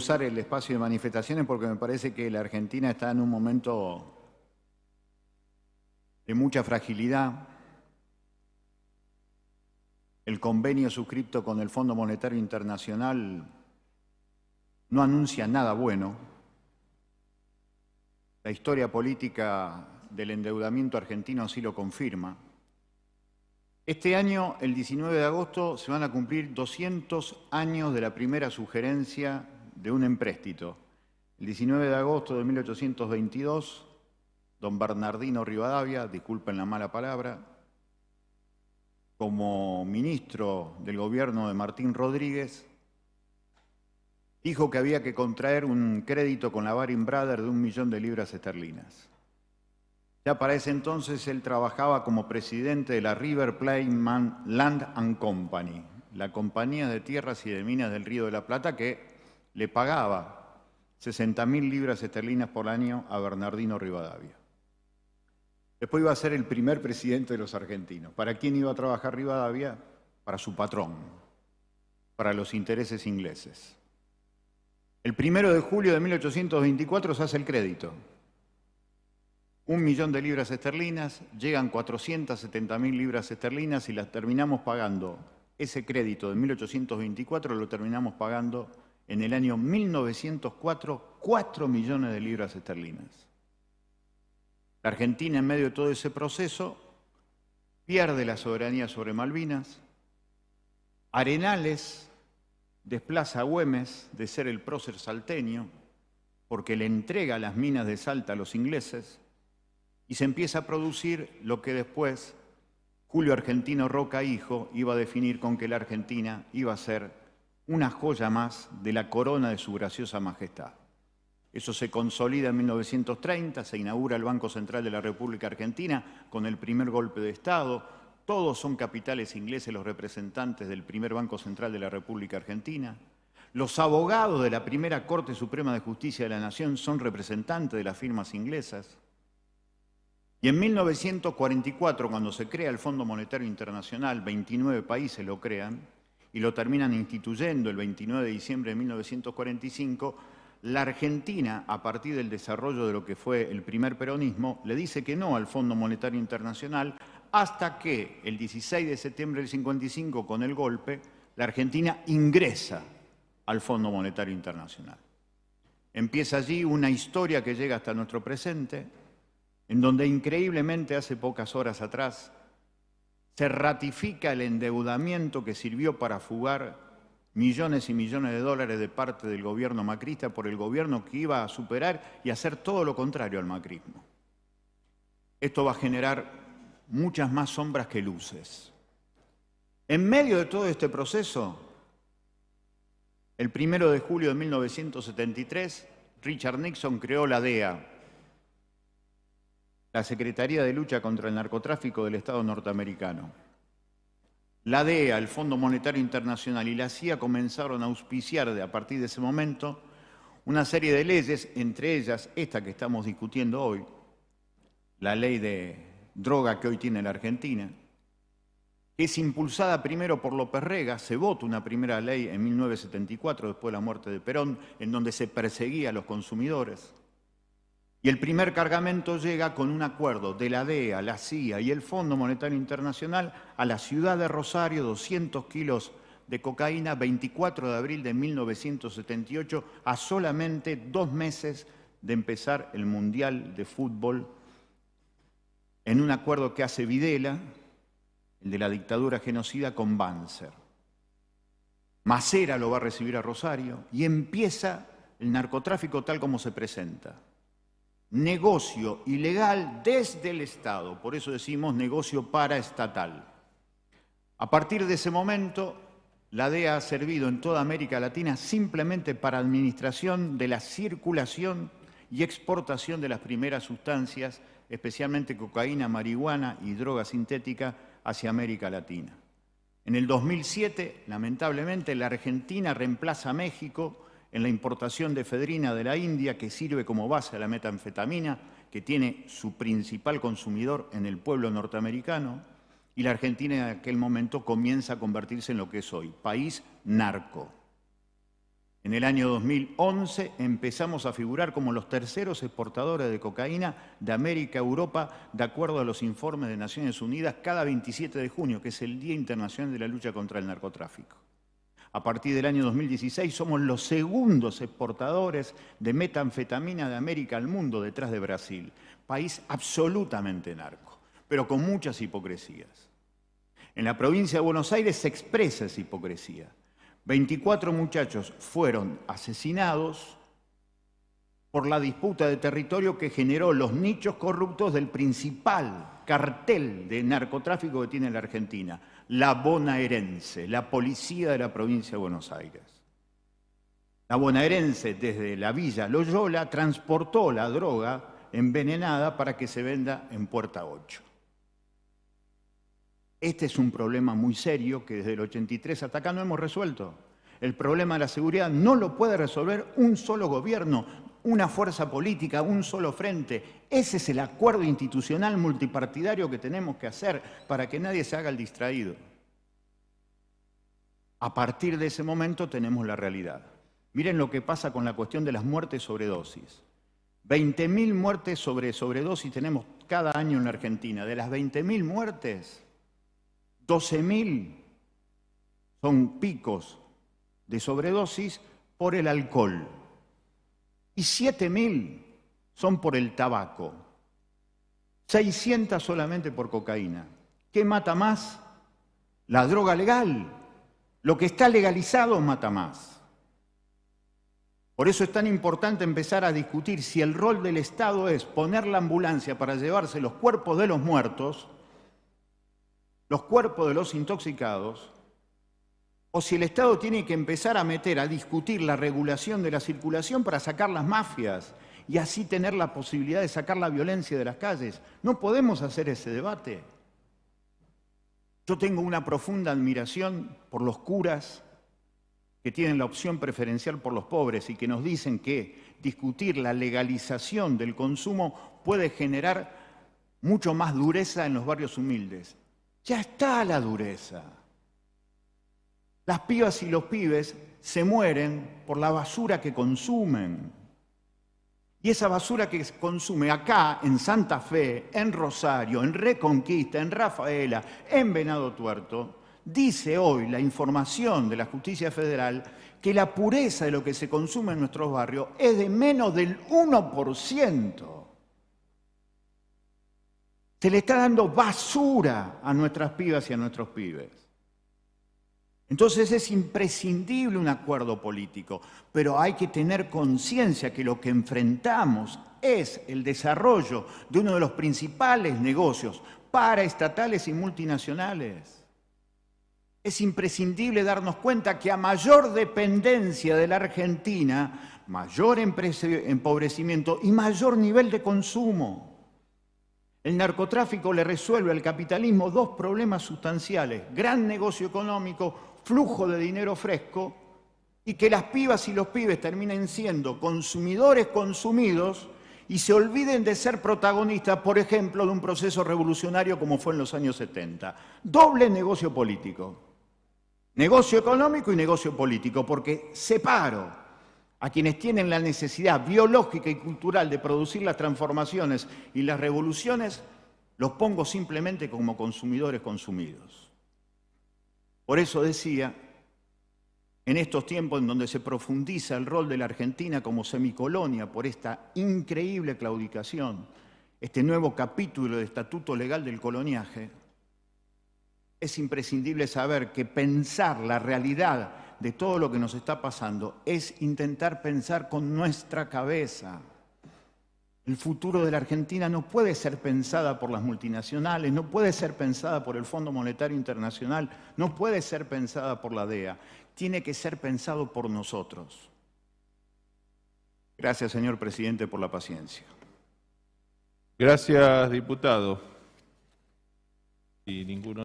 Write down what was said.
usar el espacio de manifestaciones porque me parece que la Argentina está en un momento de mucha fragilidad. El convenio suscripto con el Fondo Monetario Internacional no anuncia nada bueno. La historia política del endeudamiento argentino así lo confirma. Este año, el 19 de agosto, se van a cumplir 200 años de la primera sugerencia de un empréstito. El 19 de agosto de 1822, don Bernardino Rivadavia, disculpen la mala palabra, como ministro del gobierno de Martín Rodríguez, dijo que había que contraer un crédito con la Baring Brothers de 1 millón de libras esterlinas. Ya para ese entonces él trabajaba como presidente de la River Plate Land and Company, la compañía de tierras y de minas del Río de la Plata que le pagaba 60.000 libras esterlinas por año a Bernardino Rivadavia. Después iba a ser el primer presidente de los argentinos. ¿Para quién iba a trabajar Rivadavia? Para su patrón, para los intereses ingleses. El 1 de julio de 1824 se hace el crédito. 1 millón de libras esterlinas, llegan 470.000 libras esterlinas y las terminamos pagando. Ese crédito de 1824 lo terminamos pagando en el año 1904, 4 millones de libras esterlinas. La Argentina, en medio de todo ese proceso, pierde la soberanía sobre Malvinas. Arenales desplaza a Güemes de ser el prócer salteño porque le entrega las minas de Salta a los ingleses y se empieza a producir lo que después Julio Argentino Roca Hijo iba a definir con que la Argentina iba a ser una joya más de la corona de su graciosa majestad. Eso se consolida en 1930, se inaugura el Banco Central de la República Argentina con el primer golpe de Estado. Todos son capitales ingleses los representantes del primer Banco Central de la República Argentina. Los abogados de la primera Corte Suprema de Justicia de la Nación son representantes de las firmas inglesas. Y en 1944, cuando se crea el Fondo Monetario Internacional, 29 países lo crean y lo terminan instituyendo el 29 de diciembre de 1945, la Argentina, a partir del desarrollo de lo que fue el primer peronismo, le dice que no al Fondo Monetario Internacional hasta que el 16 de septiembre del 55, con el golpe, la Argentina ingresa al Fondo Monetario Internacional. Empieza allí una historia que llega hasta nuestro presente, en donde increíblemente hace pocas horas atrás se ratifica el endeudamiento que sirvió para fugar millones y millones de dólares de parte del gobierno macrista por el gobierno que iba a superar y hacer todo lo contrario al macrismo. Esto va a generar muchas más sombras que luces. En medio de todo este proceso, el 1 de julio de 1973, Richard Nixon creó la DEA, la Secretaría de Lucha contra el Narcotráfico del Estado norteamericano. La DEA, el Fondo Monetario Internacional y la CIA comenzaron a auspiciar a partir de ese momento una serie de leyes, entre ellas esta que estamos discutiendo hoy, la ley de droga que hoy tiene la Argentina, que es impulsada primero por López Rega. Se vota una primera ley en 1974, después de la muerte de Perón, en donde se perseguía a los consumidores. Y el primer cargamento llega con un acuerdo de la DEA, la CIA y el Fondo Monetario Internacional a la ciudad de Rosario, 200 kilos de cocaína, 24 de abril de 1978, a solamente 2 meses de empezar el Mundial de Fútbol, en un acuerdo que hace Videla, el de la dictadura genocida, con Banzer. Masera lo va a recibir a Rosario y empieza el narcotráfico tal como se presenta. Negocio ilegal desde el Estado, por eso decimos negocio paraestatal. A partir de ese momento, la DEA ha servido en toda América Latina simplemente para administración de la circulación y exportación de las primeras sustancias, especialmente cocaína, marihuana y droga sintética, hacia América Latina. En el 2007, lamentablemente, la Argentina reemplaza a México en la importación de efedrina de la India, que sirve como base a la metanfetamina, que tiene su principal consumidor en el pueblo norteamericano, y la Argentina en aquel momento comienza a convertirse en lo que es hoy, país narco. En el año 2011 empezamos a figurar como los terceros exportadores de cocaína de América a Europa, de acuerdo a los informes de Naciones Unidas, cada 27 de junio, que es el Día Internacional de la Lucha contra el Narcotráfico. A partir del año 2016 somos los segundos exportadores de metanfetamina de América al mundo, detrás de Brasil. País absolutamente narco, pero con muchas hipocresías. En la provincia de Buenos Aires se expresa esa hipocresía. 24 muchachos fueron asesinados por la disputa de territorio que generó los nichos corruptos del principal cartel de narcotráfico que tiene la Argentina, la bonaerense, la policía de la provincia de Buenos Aires. La bonaerense, desde la villa Loyola, transportó la droga envenenada para que se venda en Puerta 8. Este es un problema muy serio que desde el 83 hasta acá no hemos resuelto. El problema de la seguridad no lo puede resolver un solo gobierno, una fuerza política, un solo frente. Ese es el acuerdo institucional multipartidario que tenemos que hacer para que nadie se haga el distraído. A partir de ese momento tenemos la realidad. Miren lo que pasa con la cuestión de las muertes sobredosis. 20.000 muertes sobre sobredosis tenemos cada año en la Argentina. De las 20.000 muertes, 12.000 son picos de sobredosis por el alcohol y 7.000 son por el tabaco, 600 solamente por cocaína. ¿Qué mata más? La droga legal. Lo que está legalizado mata más. Por eso es tan importante empezar a discutir si el rol del Estado es poner la ambulancia para llevarse los cuerpos de los muertos, los cuerpos de los intoxicados, o si el Estado tiene que empezar a discutir la regulación de la circulación para sacar las mafias y así tener la posibilidad de sacar la violencia de las calles. No podemos hacer ese debate. Yo tengo una profunda admiración por los curas que tienen la opción preferencial por los pobres y que nos dicen que discutir la legalización del consumo puede generar mucho más dureza en los barrios humildes. Ya está la dureza. Las pibas y los pibes se mueren por la basura que consumen. Y esa basura que consume acá, en Santa Fe, en Rosario, en Reconquista, en Rafaela, en Venado Tuerto, dice hoy la información de la Justicia Federal que la pureza de lo que se consume en nuestros barrios es de menos del 1%. Se le está dando basura a nuestras pibas y a nuestros pibes. Entonces es imprescindible un acuerdo político, pero hay que tener conciencia que lo que enfrentamos es el desarrollo de uno de los principales negocios paraestatales y multinacionales. Es imprescindible darnos cuenta que a mayor dependencia de la Argentina, mayor empobrecimiento y mayor nivel de consumo. El narcotráfico le resuelve al capitalismo dos problemas sustanciales: gran negocio económico, flujo de dinero fresco, y que las pibas y los pibes terminen siendo consumidores consumidos y se olviden de ser protagonistas, por ejemplo, de un proceso revolucionario como fue en los años 70. Doble negocio político. Negocio económico y negocio político, porque separo a quienes tienen la necesidad biológica y cultural de producir las transformaciones y las revoluciones, los pongo simplemente como consumidores consumidos. Por eso decía, en estos tiempos en donde se profundiza el rol de la Argentina como semicolonia por esta increíble claudicación, este nuevo capítulo del Estatuto Legal del Coloniaje, es imprescindible saber que pensar la realidad de todo lo que nos está pasando es intentar pensar con nuestra cabeza. El futuro de la Argentina no puede ser pensada por las multinacionales, no puede ser pensada por el Fondo Monetario Internacional, no puede ser pensada por la DEA. Tiene que ser pensado por nosotros. Gracias, señor presidente, por la paciencia. Gracias, diputado. Y ninguno